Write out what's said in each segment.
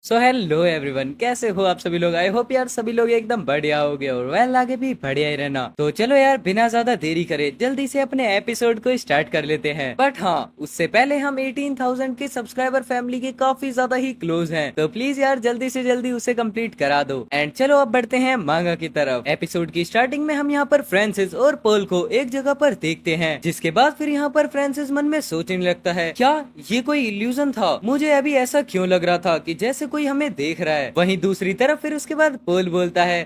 So hello everyone, कैसे हो आप सभी लोग। आई होप यार सभी लोग एकदम बढ़िया हो गए और वेल आगे भी बढ़िया ही रहना। तो चलो यार बिना ज्यादा देरी करे जल्दी से अपने एपिसोड को स्टार्ट कर लेते हैं। बट हाँ, उससे पहले हम 18,000 के सब्सक्राइबर फैमिली के काफी ज्यादा ही क्लोज हैं, तो प्लीज यार जल्दी से जल्दी उसे कंप्लीट करा दो। एंड चलो अब बढ़ते हैं मांगा की तरफ। एपिसोड की स्टार्टिंग में हम यहाँ पर फ्रांसिस और पोल को एक जगह पर देखते हैं, जिसके बाद फिर यहाँ पर फ्रांसिस मन में सोचने लगता है, क्या ये कोई इल्यूजन था? मुझे अभी ऐसा क्यों लग रहा था कि जैसे कोई हमें देख रहा है। वहीं दूसरी तरफ फिर उसके बाद पोल बोलता है,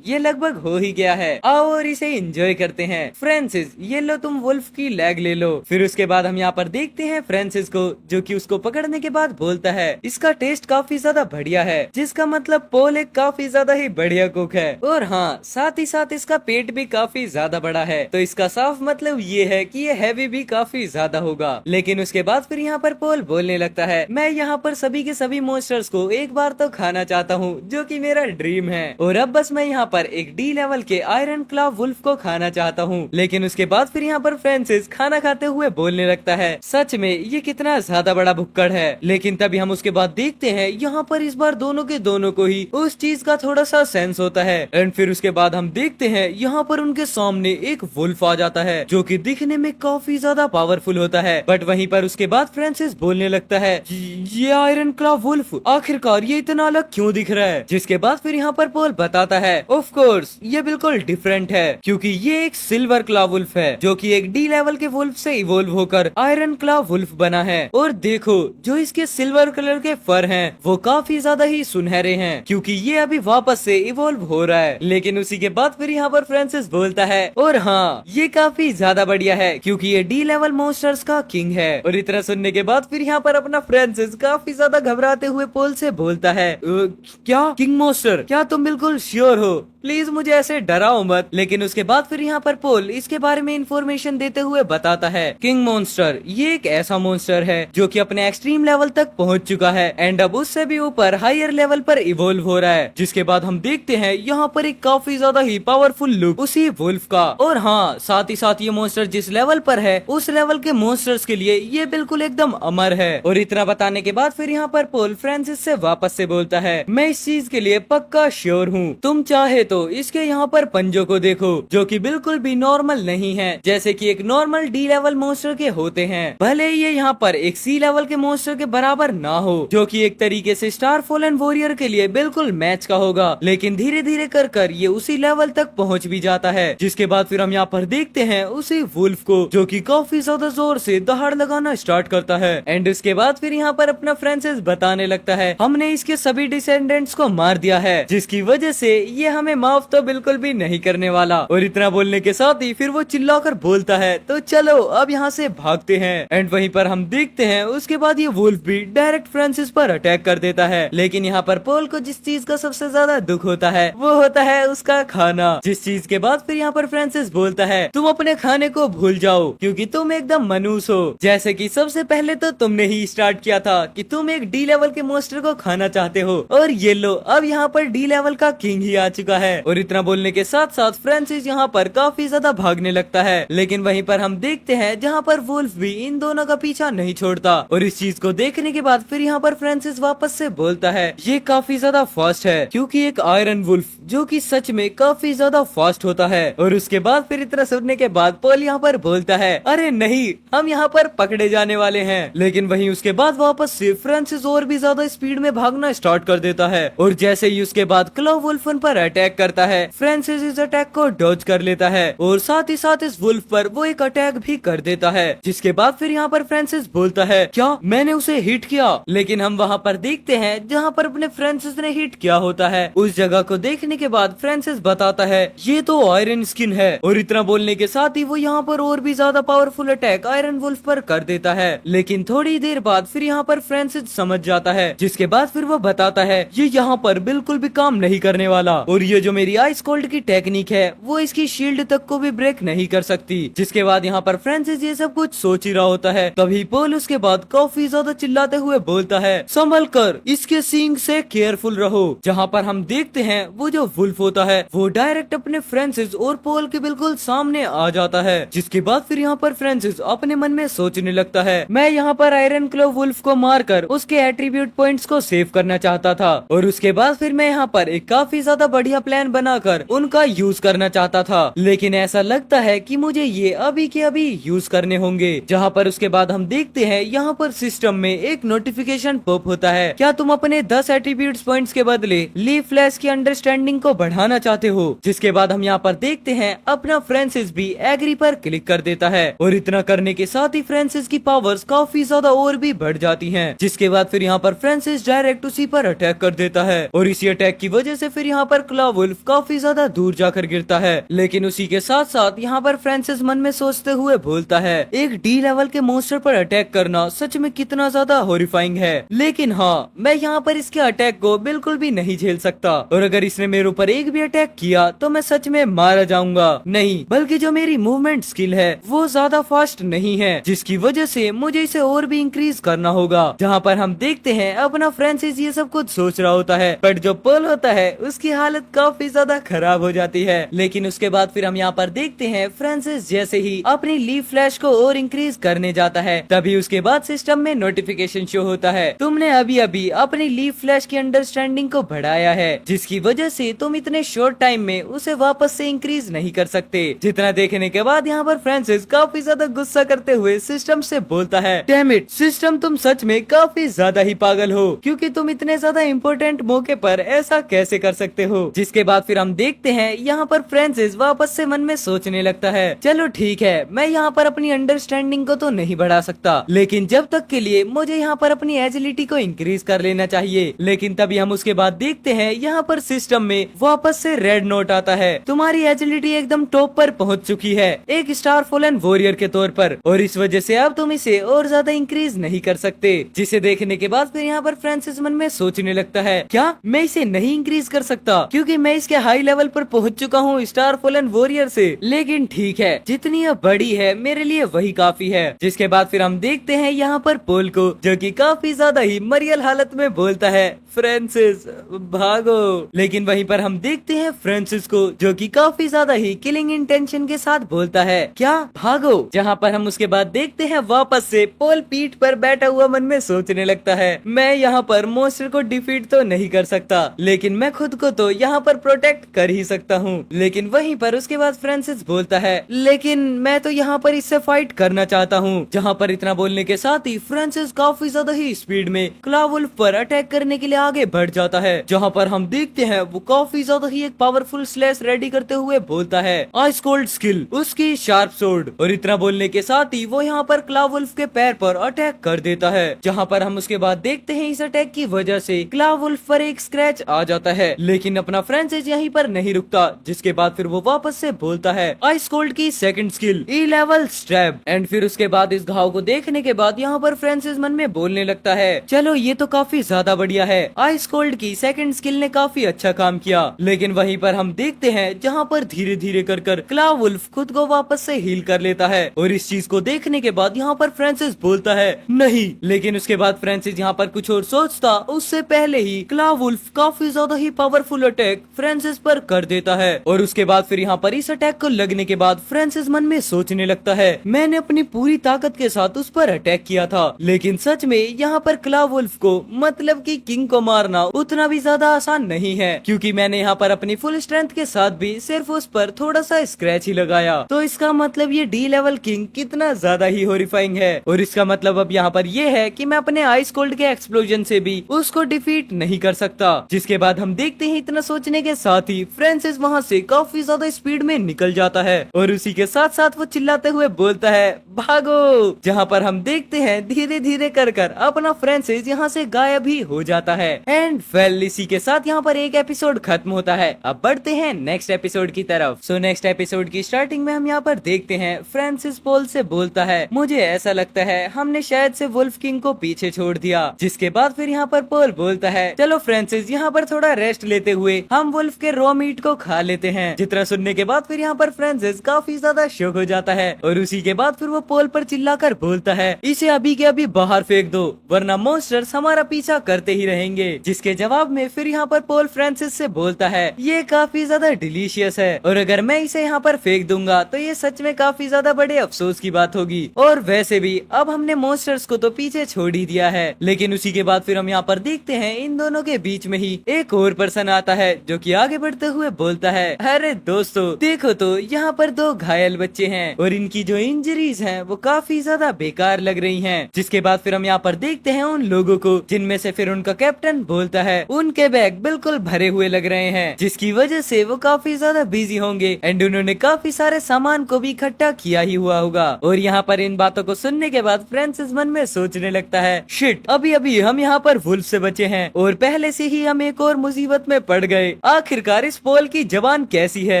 ये लगभग हो ही गया है, आओ और इसे एंजॉय करते हैं। फ्रांसिस, ये लो तुम वुल्फ की लेग ले लो। फिर उसके बाद हम यहाँ पर देखते हैं फ्रांसिस को, जो कि उसको पकड़ने के बाद बोलता है, इसका टेस्ट काफी ज्यादा बढ़िया है, जिसका मतलब पोल एक काफी ज्यादा ही बढ़िया कुक है। और हाँ, साथ ही साथ इसका पेट भी काफी ज्यादा बड़ा है, तो इसका साफ मतलब ये है कि ये हैवी भी काफी ज्यादा होगा। लेकिन उसके बाद फिर यहाँ पर पोल बोलने लगता है, मैं यहाँ पर सभी के सभी मॉन्स्टर्स को एक बार तो खाना चाहता हूँ, जो कि मेरा ड्रीम है। और अब बस मैं यहाँ पर एक डी लेवल के आयरन क्लॉ वुल्फ को खाना चाहता हूँ। लेकिन उसके बाद फिर यहाँ पर फ्रांसिस खाना खाते हुए बोलने लगता है, सच में ये कितना ज्यादा बड़ा भुक्कड़ है। लेकिन तभी हम उसके बाद देखते हैं यहाँ पर इस बार दोनों के दोनों को ही उस चीज का थोड़ा सा सेंस होता है। एंड फिर उसके बाद हम देखते हैं यहाँ पर उनके सामने एक वुल्फ आ जाता है, जो कि दिखने में काफी ज्यादा पावरफुल होता है। बट वहीं पर उसके बाद फ्रांसिस बोलने लगता है, ये आयरन क्लॉ वुल्फ आखिरकार ये इतना अलग क्यों दिख रहा है? जिसके बाद फिर यहाँ पर पोल बताता है, ऑफ कोर्स ये बिल्कुल डिफरेंट है, क्योंकि ये एक सिल्वर क्लॉ वुल्फ है, जो कि एक डी लेवल के वुल्फ से इवोल्व होकर आयरन क्लॉ वुल्फ बना है। और देखो, जो इसके सिल्वर कलर के फर हैं वो काफी ज्यादा ही सुनहरे हैं, क्योंकि ये अभी वापस से इवोल्व हो रहा है। लेकिन उसी के बाद फिर यहाँ पर फ्रांसिस बोलता है, और हाँ, ये काफी ज्यादा बढ़िया है, क्योंकि ये डी लेवल मॉन्स्टर्स का किंग है। और इतना सुनने के बाद फिर यहाँ पर अपना फ्रांसिस काफी ज्यादा घबराते हुए पोल से बोलता है, क्या किंग मॉन्स्टर? क्या तुम बिल्कुल श्योर हो? प्लीज मुझे ऐसे डराओ मत। लेकिन उसके बाद फिर यहाँ पर पोल इसके बारे में इंफॉर्मेशन देते हुए बताता है, किंग मॉन्स्टर ये एक ऐसा मॉन्स्टर है जो कि अपने एक्सट्रीम लेवल तक पहुंच चुका है एंड अब उससे भी ऊपर हायर लेवल पर इवोल्व हो रहा है। जिसके बाद हम देखते हैं यहाँ पर एक काफी ज्यादा ही पावरफुल लुक उसी वुल्फ का। और हाँ, साथ ही साथ ये मॉन्स्टर जिस लेवल पर है उस लेवल के मॉन्स्टर्स के लिए ये बिल्कुल एकदम अमर है। और इतना बताने के बाद फिर यहाँ पर पोल फ्रांसिस से वापस से बोलता है, मैं इस चीज के लिए पक्का श्योर हूँ, तुम चाहे तो इसके यहाँ पर पंजों को देखो, जो कि बिल्कुल भी नॉर्मल नहीं है, जैसे कि एक नॉर्मल डी लेवल मॉन्स्टर के होते हैं। भले ही ये यहाँ पर एक सी लेवल के मॉन्स्टर के बराबर ना हो, जो कि एक तरीके से स्टार फॉलन वॉरियर के लिए बिल्कुल मैच का होगा, लेकिन धीरे धीरे कर कर ये उसी लेवल तक पहुँच भी जाता है। जिसके बाद फिर हम यहाँ पर देखते हैं उसी वुल्फ को, जो कि काफी ज्यादा जोर से दहाड़ लगाना स्टार्ट करता है। एंड उसके बाद फिर यहाँ पर अपना फ्रांसिस बताने लगता है, हमने इसके सभी डिसेंडेंट्स को मार दिया है, जिसकी वजह से ये हमें माफ तो बिल्कुल भी नहीं करने वाला। और इतना बोलने के साथ ही फिर वो चिल्लाकर बोलता है, तो चलो अब यहाँ से भागते हैं। एंड वहीं पर हम देखते हैं उसके बाद ये वुल्फ भी डायरेक्ट फ्रांसिस पर अटैक कर देता है। लेकिन यहाँ पर पोल को जिस चीज का सबसे ज्यादा दुख होता है वो होता है उसका खाना। जिस चीज के बाद फिर यहाँ पर फ्रांसिस बोलता है, तुम अपने खाने को भूल जाओ, क्योंकि तुम एकदम मनूस हो। जैसे कि सबसे पहले तो तुमने ही स्टार्ट किया था कि तुम एक डी लेवल के मॉन्स्टर को खाना चाहते हो, और ये लो अब यहाँ पर डी लेवल का किंग ही आ चुका है। और इतना बोलने के साथ साथ फ्रांसिस यहाँ पर काफी ज्यादा भागने लगता है। लेकिन वहीं पर हम देखते हैं जहाँ पर वुल्फ भी इन दोनों का पीछा नहीं छोड़ता। और इस चीज को देखने के बाद फिर यहाँ पर फ्रांसिस वापस से बोलता है, ये काफी ज्यादा फास्ट है, क्योंकि एक आयरन वुल्फ जो कि सच में काफी ज्यादा फास्ट होता है। और उसके बाद फिर इतना सुनने के बाद पोल यहाँ पर बोलता है, अरे नहीं, हम यहाँ पर पकड़े जाने वाले हैं। लेकिन वहीं उसके बाद वापस से फ्रांसिस और भी ज्यादा स्पीड में भागना स्टार्ट कर देता है। और जैसे ही उसके बाद क्लॉ वुल्फ उन पर अटैक करता है, फ्रांसिस इस अटैक को डॉज कर लेता है और साथ ही साथ इस वुल्फ पर वो एक अटैक भी कर देता है। जिसके बाद फिर यहाँ पर फ्रांसिस बोलता है, क्या मैंने उसे हिट किया? लेकिन हम वहाँ पर देखते हैं जहाँ पर अपने फ्रांसिस ने हिट किया होता है, उस जगह को देखने के बाद फ्रांसिस बताता है, ये तो आयरन स्किन है। और इतना बोलने के साथ ही वो यहाँ पर और भी ज्यादा पावरफुल अटैक आयरन वुल्फ पर कर देता है। लेकिन थोड़ी देर बाद फिर यहाँ पर फ्रांसिस समझ जाता है, जिसके बाद फिर वो बताता है, ये यहाँ पर बिल्कुल भी काम नहीं करने वाला, और ये जो जो मेरी आइस कोल्ड की टेक्निक है वो इसकी शील्ड तक को भी ब्रेक नहीं कर सकती। जिसके बाद यहाँ पर फ्रांसिस ये सब कुछ सोच ही रहा होता है, तभी पोल उसके बाद काफी ज्यादा चिल्लाते हुए बोलता है, संभल कर, इसके सींग से केयरफुल रहो। जहाँ पर हम देखते हैं वो जो वुल्फ होता है वो डायरेक्ट अपने फ्रांसिस और पोल के बिल्कुल सामने आ जाता है। जिसके बाद फिर यहाँ पर फ्रांसिस अपने मन में सोचने लगता है, मैं यहाँ पर आयरन क्लो वुल्फ को मारकर उसके एट्रीब्यूट पॉइंट्स को सेव करना चाहता था और उसके बाद फिर मैं यहाँ पर एक काफी ज्यादा बढ़िया प्लान बनाकर उनका यूज करना चाहता था, लेकिन ऐसा लगता है कि मुझे ये अभी के अभी यूज करने होंगे। जहाँ पर उसके बाद हम देखते हैं यहाँ पर सिस्टम में एक नोटिफिकेशन पॉप होता है, क्या तुम अपने 10 एट्रीब्यूट्स पॉइंट्स के बदले लीफ फ्लैश की अंडरस्टैंडिंग को बढ़ाना चाहते हो। जिसके बाद हम यहाँ पर देखते हैं अपना फ्रांसिस भी एग्री पर क्लिक कर देता है और इतना करने के साथ ही फ्रांसिस की पावर्स काफी ज्यादा और भी बढ़ जाती हैं। जिसके बाद फिर यहाँ पर फ्रांसिस डायरेक्ट उसी पर अटैक कर देता है और इसी अटैक की वजह से फिर यहाँ पर क्लॉ वुल्फ काफी ज्यादा दूर जाकर गिरता है। लेकिन उसी के साथ साथ यहाँ पर फ्रांसिस मन में सोचते हुए बोलता है, एक डी लेवल के मोन्स्टर पर अटैक करना सच में कितना ज्यादा हॉरिफाइंग है, लेकिन हाँ मैं यहाँ पर इसके अटैक को बिल्कुल भी नहीं झेल सकता और अगर इसने मेरे ऊपर एक भी अटैक किया तो मैं सच में मारा जाऊंगा। नहीं, बल्कि जो मेरी मूवमेंट स्किल है वो ज्यादा फास्ट नहीं है, जिसकी वजह से मुझे इसे और भी इंक्रीज करना होगा। जहाँ पर हम देखते हैं अपना फ्रांसिस ये सब कुछ सोच रहा होता है, बट जो पोल होता है उसकी हालत काफी ज्यादा खराब हो जाती है। लेकिन उसके बाद फिर हम यहाँ पर देखते हैं फ्रांसिस जैसे ही अपनी लीफ फ्लैश को और इंक्रीज करने जाता है, तभी उसके बाद सिस्टम में नोटिफिकेशन शो होता है, तुमने अभी अभी अपनी लीफ फ्लैश की अंडरस्टैंडिंग को बढ़ाया है, जिसकी वजह से तुम इतने शॉर्ट टाइम में उसे वापस से इंक्रीज नहीं कर सकते। जितना देखने के बाद यहाँ पर फ्रांसिस काफी ज्यादा गुस्सा करते हुए सिस्टम से बोलता है, डैम इट सिस्टम, तुम सच में काफी ज्यादा ही पागल हो, क्योंकि तुम इतने ज्यादा इम्पोर्टेंट मौके पर ऐसा कैसे कर सकते हो। जिसके बाद फिर हम देखते हैं यहाँ पर फ्रांसिस वापस से मन में सोचने लगता है, चलो ठीक है, मैं यहाँ पर अपनी अंडरस्टैंडिंग को तो नहीं बढ़ा सकता, लेकिन जब तक के लिए मुझे यहाँ पर अपनी एजिलिटी को इंक्रीज कर लेना चाहिए। लेकिन तभी हम उसके बाद देखते हैं यहाँ पर सिस्टम में वापस से रेड नोट आता है, तुम्हारी एजिलिटी एकदम टॉप पर पहुँच चुकी है एक स्टार फॉलन वॉरियर के तौर पर, और इस वजह से अब तुम इसे और ज्यादा इंक्रीज नहीं कर सकते। जिसे देखने के बाद फिर यहाँ पर फ्रांसिस मन में सोचने लगता है, क्या मैं इसे नहीं इंक्रीज कर सकता, क्योंकि मैं इसके हाई लेवल पर पहुंच चुका हूँ स्टार फॉलन वॉरियर से। लेकिन ठीक है, जितनी अब बड़ी है मेरे लिए वही काफी है। जिसके बाद फिर हम देखते हैं यहाँ पर पोल को, जो कि काफी ज्यादा ही मरियल हालत में बोलता है, फ्रांसिस भागो। लेकिन वहीं पर हम देखते हैं फ्रांसिस को, जो कि काफी ज्यादा ही किलिंग इंटेंशन के साथ बोलता है, क्या भागो। जहाँ पर हम उसके बाद देखते हैं वापस से पोल पीठ पर बैठा हुआ मन में सोचने लगता है, मैं यहाँ पर मॉन्स्टर को डिफीट तो नहीं कर सकता, लेकिन मैं खुद को तो यहाँ पर प्रोटेक्ट कर ही सकता हूँ। लेकिन वहीं पर उसके बाद फ्रांसिस बोलता है, लेकिन मैं तो यहाँ पर इससे फाइट करना चाहता हूँ। जहाँ पर इतना बोलने के साथ ही फ्रांसिस काफी ज्यादा ही स्पीड में क्लॉ वुल्फ पर अटैक करने के लिए आगे बढ़ जाता है। जहाँ पर हम देखते हैं वो काफी ज्यादा ही एक पावरफुल स्लैश रेडी करते हुए बोलता है, आइस कोल्ड स्किल, उसकी शार्प सोर्ड। और इतना बोलने के साथ ही वो यहाँ पर क्लॉ वुल्फ के पैर पर अटैक कर देता है। जहाँ पर हम उसके बाद देखते हैं इस अटैक की वजह से क्लॉ वुल्फ पर एक स्क्रैच आ जाता है, लेकिन अपना फ्रांसिस यहीं पर नहीं रुकता। जिसके बाद फिर वो वापस से बोलता है, आइस कोल्ड की second skill, E level strap. And फिर उसके बाद इस घाव को देखने के बाद यहाँ पर फ्रांसिस मन में बोलने लगता है, चलो ये तो काफी ज्यादा बढ़िया है, आइस कोल्ड की सेकंड स्किल ने काफी अच्छा काम किया। लेकिन वहीं पर हम देखते हैं जहाँ पर धीरे धीरे कर क्लॉ वुल्फ खुद को वापस से हील कर लेता है, और इस चीज को देखने के बाद यहाँ पर फ्रांसिस बोलता है, नहीं। लेकिन उसके बाद फ्रांसिस यहाँ पर कुछ और सोचता उससे पहले ही क्लॉ वुल्फ काफी ज्यादा ही पावरफुल अटैक फ्रांसिस पर कर देता है। और उसके बाद फिर यहाँ पर इस अटैक को लगने के बाद फ्रांसिस मन में सोचने लगता है, मैंने अपनी पूरी ताकत के साथ उस पर अटैक किया था, लेकिन सच में यहाँ पर क्लॉ वुल्फ को, मतलब कि किंग को मारना उतना भी ज्यादा आसान नहीं है, क्योंकि मैंने यहाँ पर अपनी फुल स्ट्रेंथ के साथ भी सिर्फ उस पर थोड़ा सा स्क्रैच ही लगाया। तो इसका मतलब ये डी लेवल किंग कितना ज्यादा ही हॉरिफाइंग है। और इसका मतलब अब यहाँ पर ये है कि मैं अपने आइस कोल्ड के एक्सप्लोजन से भी उसको डिफीट नहीं कर सकता। जिसके बाद हम देखते हैं इतना सोचने के साथ ही फ्रांसिस वहाँ से काफी ज्यादा स्पीड में निकल जाता है, और उसी के साथ साथ वो चिल्लाते हुए बोलता है, भागो। जहाँ पर हम देखते हैं धीरे धीरे कर अपना फ्रांसिस यहाँ से गायब ही हो जाता है। है। एंड वेल इसी के साथ यहाँ पर एक एपिसोड खत्म होता है। अब बढ़ते हैं नेक्स्ट एपिसोड की तरफ। सो नेक्स्ट एपिसोड की स्टार्टिंग में हम यहाँ पर देखते हैं फ्रांसिस पोल से बोलता है, मुझे ऐसा लगता है हमने शायद से वुल्फ किंग को पीछे छोड़ दिया। जिसके बाद फिर यहाँ पर पोल बोलता है, चलो फ्रांसिस यहाँ पर थोड़ा रेस्ट लेते हुए हम वुल्फ के रॉ मीट को खा लेते हैं। जितना सुनने के बाद फिर यहाँ पर फ्रांसिस काफी ज्यादा शॉक हो जाता है और उसी के बाद फिर वो पोल पर चिल्लाकर बोलता है, इसे अभी के अभी बाहर फेंक दो वरना मॉन्स्टर्स हमारा पीछा करते ही रहेंगे। जिसके जवाब में फिर यहाँ पर पोल फ्रांसिस से बोलता है, ये काफी ज्यादा डिलीशियस है और अगर मैं इसे यहाँ पर फेंक दूंगा तो ये सच में काफी ज्यादा बड़े अफसोस की बात होगी। और वैसे भी अब हमने मॉन्स्टर्स को तो पीछे छोड़ ही दिया है। लेकिन उसी के बाद फिर हम यहाँ पर देखते हैं इन दोनों के बीच में ही एक और पर्सन आता है जो कि आगे बढ़ते हुए बोलता है, अरे दोस्तों देखो तो यहाँ पर दो घायल बच्चे हैं और इनकी जो इंजरीज हैं वो काफी ज्यादा बेकार लग रही हैं। जिसके बाद फिर हम यहाँ पर देखते हैं उन लोगों को जिनमें से फिर उनका कैप्टन बोलता है, उनके बैग बिल्कुल भरे हुए लग रहे हैं जिसकी वजह से वो काफी ज्यादा बिजी होंगे एंड उन्होंने काफी सारे सामान को भी इकट्ठा किया ही हुआ होगा। और यहाँ पर इन बातों को सुनने के बाद फ्रांसिस मन में सोचने लगता है, शिट अभी अभी हम यहाँ पर वुल्फ से बचे हैं और पहले से ही हम एक और मुसीबत में पड़ गए। आखिरकार इस पोल की जबान कैसी है।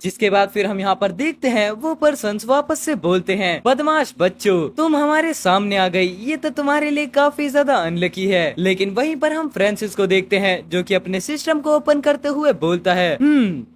जिसके बाद फिर हम यहाँ पर देखते हैं वो पर्सन्स वापस से बोलते हैं, बदमाश बच्चों तुम हमारे सामने आ गई, ये तो तुम्हारे लिए काफी ज्यादा अनलकी है। लेकिन वहीं पर हम फ्रांसिस को देखते हैं जो कि अपने सिस्टम को ओपन करते हुए बोलता है,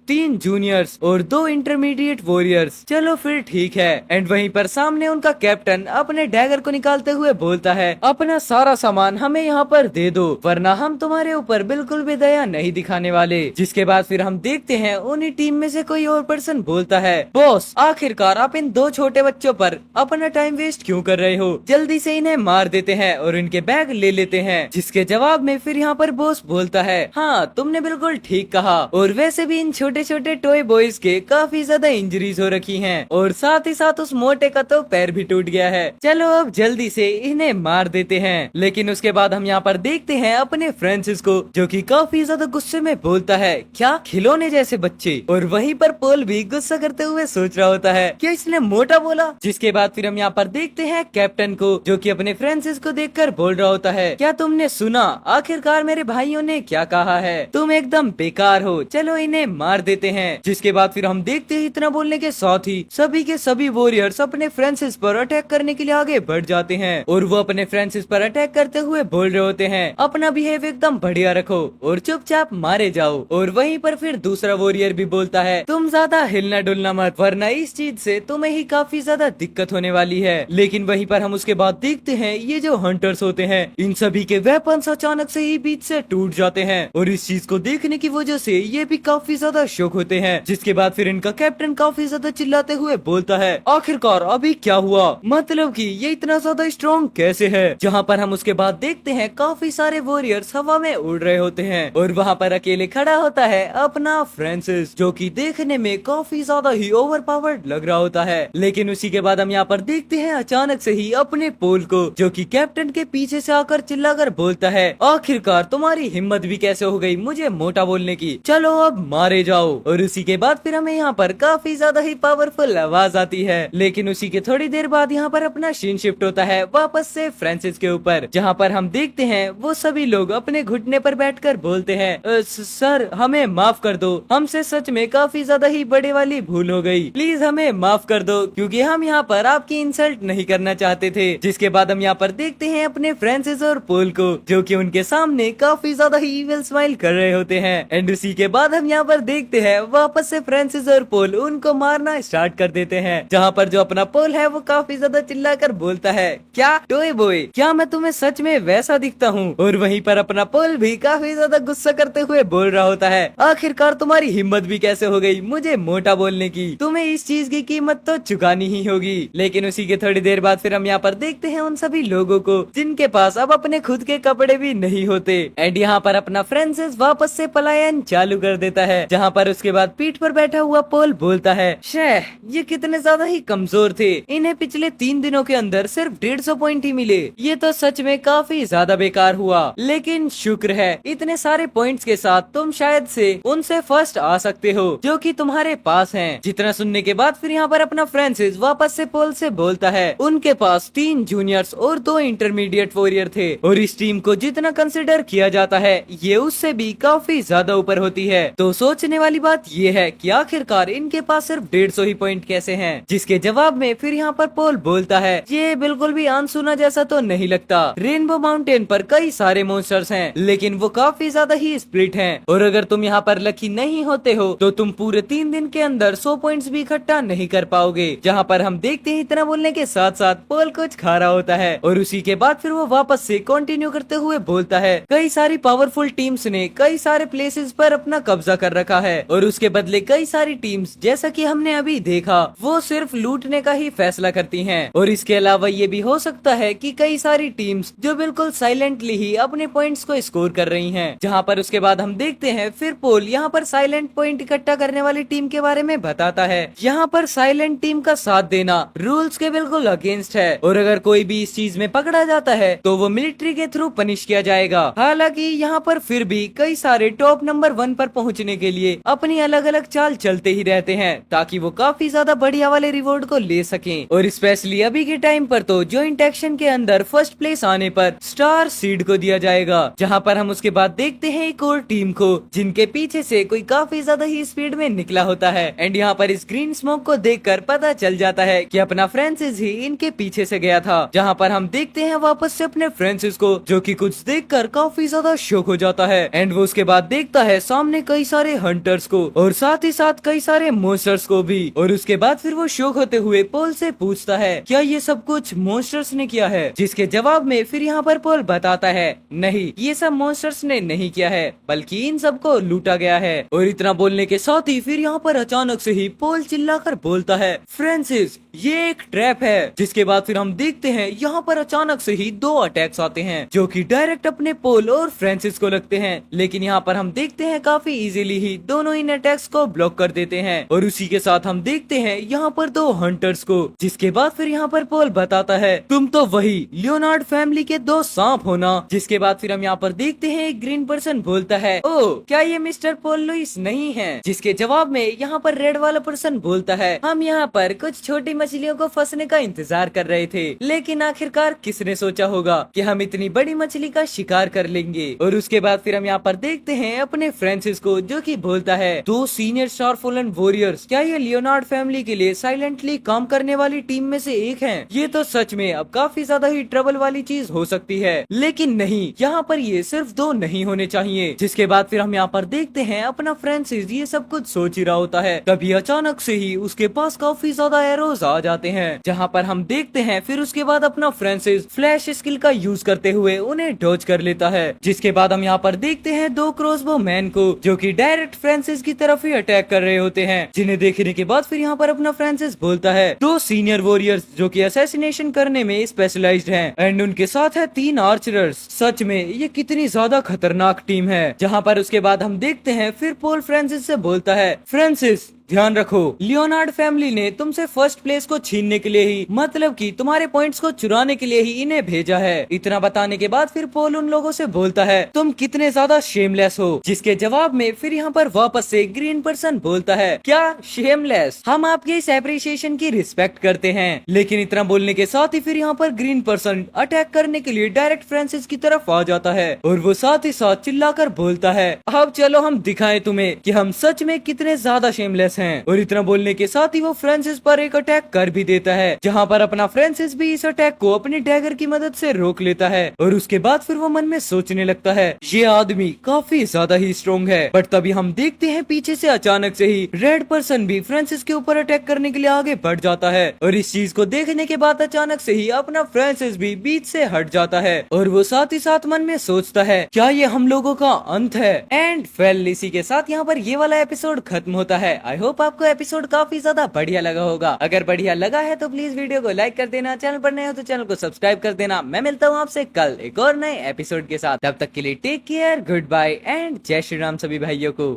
3 जूनियर्स और 2 इंटरमीडिएट वॉरियर्स, चलो फिर ठीक है। एंड वहीं पर सामने उनका कैप्टन अपने डैगर को निकालते हुए बोलता है, अपना सारा सामान हमें यहाँ पर दे दो वरना हम तुम्हारे ऊपर बिल्कुल भी दया नहीं दिखाने वाले। जिसके बाद फिर हम देखते हैं उन्हीं टीम में से कोई और पर्सन बोलता है, बॉस आखिरकार आप इन 2 छोटे बच्चों पर अपना टाइम वेस्ट क्यों कर रहे हो, जल्दी से इन्हें मार देते हैं और इनके बैग ले लेते हैं। जिसके जवाब में फिर यहाँ पर बॉस बोलता है, हाँ तुमने बिल्कुल ठीक कहा और वैसे भी इन छोटे छोटे टॉय बॉयज के काफी ज्यादा इंजरीज हो रखी हैं और साथ ही साथ उस मोटे का तो पैर भी टूट गया है, चलो अब जल्दी से इन्हें मार देते हैं। लेकिन उसके बाद हम यहाँ पर देखते हैं अपने फ्रांसिस को जो कि काफी ज्यादा गुस्से में बोलता है, क्या खिलौने जैसे बच्चे। और वहीं पर पोल भी गुस्सा करते हुए सोच रहा होता है, क्या इसने मोटा बोला। जिसके बाद फिर हम यहाँ पर देखते हैं कैप्टन को जो कि अपने फ्रांसिस को देखकर बोल रहा होता है, क्या तुमने सुना आखिरकार मेरे भाइयों ने क्या कहा है, तुम एकदम बेकार हो, चलो इन्हें मार देते हैं। जिसके बाद फिर हम देखते हैं इतना बोलने के साथ ही सभी के सभी वॉरियर्स अपने फ्रांसिस पर अटैक करने के लिए आगे बढ़ जाते हैं और वो अपने फ्रांसिस पर अटैक करते हुए बोल रहे होते हैं, अपना बिहेव एकदम बढ़िया रखो और चुपचाप मारे जाओ। और वहीं पर फिर दूसरा वॉरियर भी बोलता है, तुम ज्यादा हिलना डुलना मत वरना इस चीज से तुम्हें ही काफी ज्यादा दिक्कत होने वाली है। लेकिन वहीं पर हम उसके बाद देखते हैं ये जो हंटर्स होते हैं इन सभी के वेपन्स अचानक से ही बीच से टूट जाते हैं और इस चीज को देखने की वजह से ये भी काफी ज्यादा शॉक होते हैं। जिसके बाद फिर इनका कैप्टन काफी ज्यादा चिल्लाते हुए बोलता है, आखिरकार अभी क्या हुआ, मतलब कि ये इतना ज्यादा स्ट्रॉन्ग कैसे है। जहाँ पर हम उसके बाद देखते हैं काफी सारे वॉरियर्स हवा में उड़ रहे होते हैं और वहाँ पर अकेले खड़ा होता है अपना फ्रांसिस जो कि देखने में काफी ज्यादा ही ओवर पावर्ड लग रहा होता है। लेकिन उसी के बाद हम यहाँ पर देखते हैं अचानक से ही अपने पोल को जो कि कैप्टन के पीछे से आकर चिल्लाकर बोलता है, आखिरकार तुम्हारी हिम्मत भी कैसे हो गई मुझे मोटा बोलने की, चलो अब मारे जाओ। और उसी के बाद फिर हमें यहाँ पर काफी ज्यादा ही पावरफुल आवाज आती है। लेकिन उसी के थोड़ी देर बाद यहाँ पर अपना सीन शिफ्ट होता है वापस से फ्रांसिस के ऊपर जहाँ पर हम देखते हैं वो सभी लोग अपने घुटने पर बैठकर बोलते हैं, सर हमें माफ कर दो, हमसे सच में काफी ज्यादा ही बड़े वाली भूल हो गई, प्लीज हमें माफ कर दो क्योंकि हम यहाँ पर आपकी इंसल्ट नहीं करना चाहते थे। जिसके बाद हम यहाँ पर देखते हैं अपने फ्रांसिस और पोल को जो कि उनके सामने काफी ज्यादा ही इविल स्माइल कर रहे होते हैं। एंड उसी के बाद हम यहाँ पर देखते हैं वापस से फ्रांसिस और पोल उनको मारना स्टार्ट कर देते हैं जहाँ पर जो अपना पोल है वो काफी ज्यादा चिल्लाकर बोलता है, क्या टॉय बॉय क्या मैं तुम्हें सच में वैसा दिखता हूँ। और वहीं पर अपना पोल भी काफी ज्यादा गुस्सा करते हुए बोल रहा होता है, आखिरकार तुम्हारी हिम्मत भी कैसे हो गई मुझे मोटा बोलने की, तुम्हें इस चीज की कीमत तो चुकानी ही होगी। लेकिन उसी के थोड़ी देर बाद फिर हम यहाँ पर देखते हैं उन सभी लोगों को जिनके पास अब अपने खुद के कपड़े भी नहीं होते। एंड यहाँ पर अपना फ्रांसिस वापस से पलायन चालू कर देता है जहाँ पर उसके बाद पीठ पर बैठा हुआ पोल बोलता है, शेह ये कितने ज्यादा ही कमजोर थे, इन्हें पिछले 3 दिनों के अंदर सिर्फ 150 पॉइंट ही मिले, ये तो सच में काफी ज्यादा बेकार हुआ। लेकिन शुक्र है इतने सारे पॉइंट्स के साथ तुम शायद से उनसे फर्स्ट आ सकते हो जो कि तुम्हारे पास हैं। जितना सुनने के बाद फिर यहाँ पर अपना फ्रांसिस वापस से पोल से बोलता है, उनके पास 3 जूनियर्स और 2 इंटरमीडिएट वॉरियर थे और इस टीम को जितना कंसिडर किया जाता है ये उससे भी काफी ज्यादा ऊपर होती है। तो सोचने वाली बात ये है कि आखिरकार इनके पास सिर्फ 150 ही पॉइंट कैसे हैं? जिसके जवाब में फिर यहाँ पर पोल बोलता है ये बिल्कुल भी अनसुना जैसा तो नहीं लगता। रेनबो माउंटेन पर कई सारे मॉन्स्टर्स हैं, लेकिन वो काफी ज्यादा ही स्प्लिट हैं। और अगर तुम यहाँ पर लकी नहीं होते हो तो तुम पूरे 3 दिन के अंदर 100 पॉइंट्स भी इकट्ठा नहीं कर पाओगे। जहाँ पर हम देखते हैं इतना बोलने के साथ साथ पोल कुछ खा रहा होता है और उसी के बाद फिर वो वापस से कंटिन्यू करते हुए बोलता है कई सारी पावरफुल टीम्स ने कई सारे प्लेसेस पर अपना कब्जा कर रखा है और उसके बदले कई सारी टीम्स जैसा कि हमने अभी देखा वो सिर्फ लूटने का ही फैसला करती हैं। और इसके अलावा ये भी हो सकता है कि कई सारी टीम्स जो बिल्कुल साइलेंटली ही अपने पॉइंट्स को स्कोर कर रही हैं। जहाँ पर उसके बाद हम देखते हैं फिर पोल यहाँ पर साइलेंट पॉइंट इकट्ठा करने वाली टीम के बारे में बताता है। यहाँ पर साइलेंट टीम का साथ देना रूल्स के बिल्कुल अगेंस्ट है और अगर कोई भी इस चीज में पकड़ा जाता है तो वो मिलिट्री के थ्रू पनिश किया जाएगा। हालांकि यहाँ पर फिर भी कई सारे टॉप नंबर 1 पर पहुँचने के लिए अपनी अलग अलग चाल चलते ही रहते हैं ताकि वो काफी ज्यादा बढ़िया वाले रिवॉर्ड को ले सकें। और स्पेशली अभी के टाइम पर तो जॉइंट एक्शन के अंदर फर्स्ट प्लेस आने पर स्टार सीड को दिया जाएगा। जहाँ पर हम उसके बाद देखते हैं एक और टीम को जिनके पीछे से कोई काफी ज्यादा ही स्पीड में निकला होता है एंड यहाँ पर इस ग्रीन स्मोक को देखकर पता चल जाता है कि अपना फ्रांसिस ही इनके पीछे से गया था। जहाँ पर हम देखते हैं वापस से अपने फ्रांसिस को जो कि कुछ देखकर काफी ज्यादा शॉक हो जाता है एंड वो उसके बाद देखता है सामने कई सारे हंटर्स को और साथ ही साथ कई सारे मॉन्स्टर्स को भी। और उसके बाद फिर वो शॉक होते हुए पोल से पूछता है क्या ये सब कुछ मॉन्स्टर्स ने किया है? जिसके जवाब में फिर यहाँ पर पोल बताता है नहीं, ये सब मॉन्स्टर्स ने नहीं किया है बल्कि इन सबको लूटा गया है। और इतना बोलने के साथ ही फिर यहाँ पर अचानक से ही पोल चिल्लाकर बोलता है फ्रांसिस ये एक ट्रैप है। जिसके बाद फिर हम देखते हैं यहाँ पर अचानक से ही 2 अटैक्स आते हैं जो कि डायरेक्ट अपने पोल और फ्रांसिस को लगते हैं, लेकिन यहाँ पर हम देखते हैं काफी इजीली ही दोनों इन अटैक्स को ब्लॉक कर देते हैं। और उसी के साथ हम देखते हैं यहाँ पर 2 हंटर्स को। जिसके बाद फिर यहाँ पर पोल बताता है तुम तो वही लियोनार्ड फैमिली के 2 सांप हो ना। जिसके बाद फिर हम यहाँ पर देखते हैं एक ग्रीन पर्सन बोलता है ओ क्या ये मिस्टर पोल लुइस नहीं है? जिसके जवाब में यहाँ पर रेड वाला पर्सन बोलता है हम यहाँ पर कुछ छोटी मछलियों को फंसने का इंतजार कर रहे थे, लेकिन आखिरकार किसने सोचा होगा कि हम इतनी बड़ी मछली का शिकार कर लेंगे। और उसके बाद फिर हम यहाँ पर देखते हैं अपने फ्रांसिस को जो कि बोलता है 2 सीनियर स्टारफॉलन वॉरियर्स क्या ये लियोनार्ड फैमिली के लिए साइलेंटली काम करने वाली टीम में से एक हैं? ये तो सच में अब काफी ज्यादा ही ट्रबल वाली चीज हो सकती है, लेकिन नहीं यहाँ पर ये सिर्फ 2 नहीं होने चाहिए। जिसके बाद फिर हम यहाँ पर देखते हैं अपना फ्रांसिस ये सब कुछ सोच ही रहा होता है तभी अचानक से ही उसके पास काफी ज्यादा एरोज आ जाते हैं। जहाँ पर हम देखते हैं फिर उसके बाद अपना फ्रांसिस फ्लैश स्किल का यूज करते हुए उन्हें डॉज कर लेता है। जिसके बाद हम यहाँ पर देखते हैं 2 क्रॉसबो मैन को जो कि डायरेक्ट फ्रांसिस की तरफ ही अटैक कर रहे होते हैं। जिन्हें देखने के बाद फिर यहाँ पर अपना फ्रांसिस बोलता है 2 सीनियर वॉरियर्स जो कि असैसिनेशन करने में स्पेशलाइज्ड हैं एंड उनके साथ है 3 आर्चरर्स। सच में ये कितनी ज्यादा खतरनाक टीम है। जहाँ पर उसके बाद हम देखते हैं फिर पोल फ्रांसिस से बोलता है फ्रांसिस ध्यान रखो लियोनार्ड फैमिली ने तुमसे फर्स्ट प्लेस को छीनने के लिए ही मतलब कि तुम्हारे पॉइंट्स को चुराने के लिए ही इन्हें भेजा है। इतना बताने के बाद फिर पोल उन लोगों से बोलता है तुम कितने ज्यादा शेमलेस हो। जिसके जवाब में फिर यहाँ पर वापस से ग्रीन पर्सन बोलता है क्या शेमलेस? हम आपके इस एप्रिसिएशन की रिस्पेक्ट करते हैं। लेकिन इतना बोलने के साथ ही फिर यहाँ पर ग्रीन पर्सन अटैक करने के लिए डायरेक्ट फ्रांसिस की तरफ आ जाता है और वो साथ ही साथ चिल्लाकर बोलता है अब चलो हम दिखाएं तुम्हें कि हम सच में कितने ज्यादा शेमलेस हैं। और इतना बोलने के साथ ही वो फ्रांसिस पर एक अटैक कर भी देता है, जहाँ पर अपना फ्रांसिस भी इस अटैक को अपनी डैगर की मदद से रोक लेता है। और उसके बाद फिर वो मन में सोचने लगता है ये आदमी काफी ज्यादा ही स्ट्रॉन्ग है। बट तभी हम देखते हैं पीछे से अचानक से ही रेड पर्सन भी फ्रांसिस के ऊपर अटैक करने के लिए आगे बढ़ जाता है। और इस चीज को देखने के बाद अचानक से ही अपना फ्रांसिस भी बीच से हट जाता है और वो साथ ही साथ मन में सोचता है क्या ये हम लोगों का अंत है। एंड वेल इसी के साथ यहाँ पर ये वाला एपिसोड खत्म होता है। आई होप आपको एपिसोड काफी ज्यादा बढ़िया लगा होगा। अगर बढ़िया लगा है तो प्लीज वीडियो को लाइक कर देना, चैनल पर नए हो तो चैनल को सब्सक्राइब कर देना। मैं मिलता हूँ आपसे कल एक और नए एपिसोड के साथ। तब तक के लिए take care, good bye and जय श्री राम सभी भाइयों को।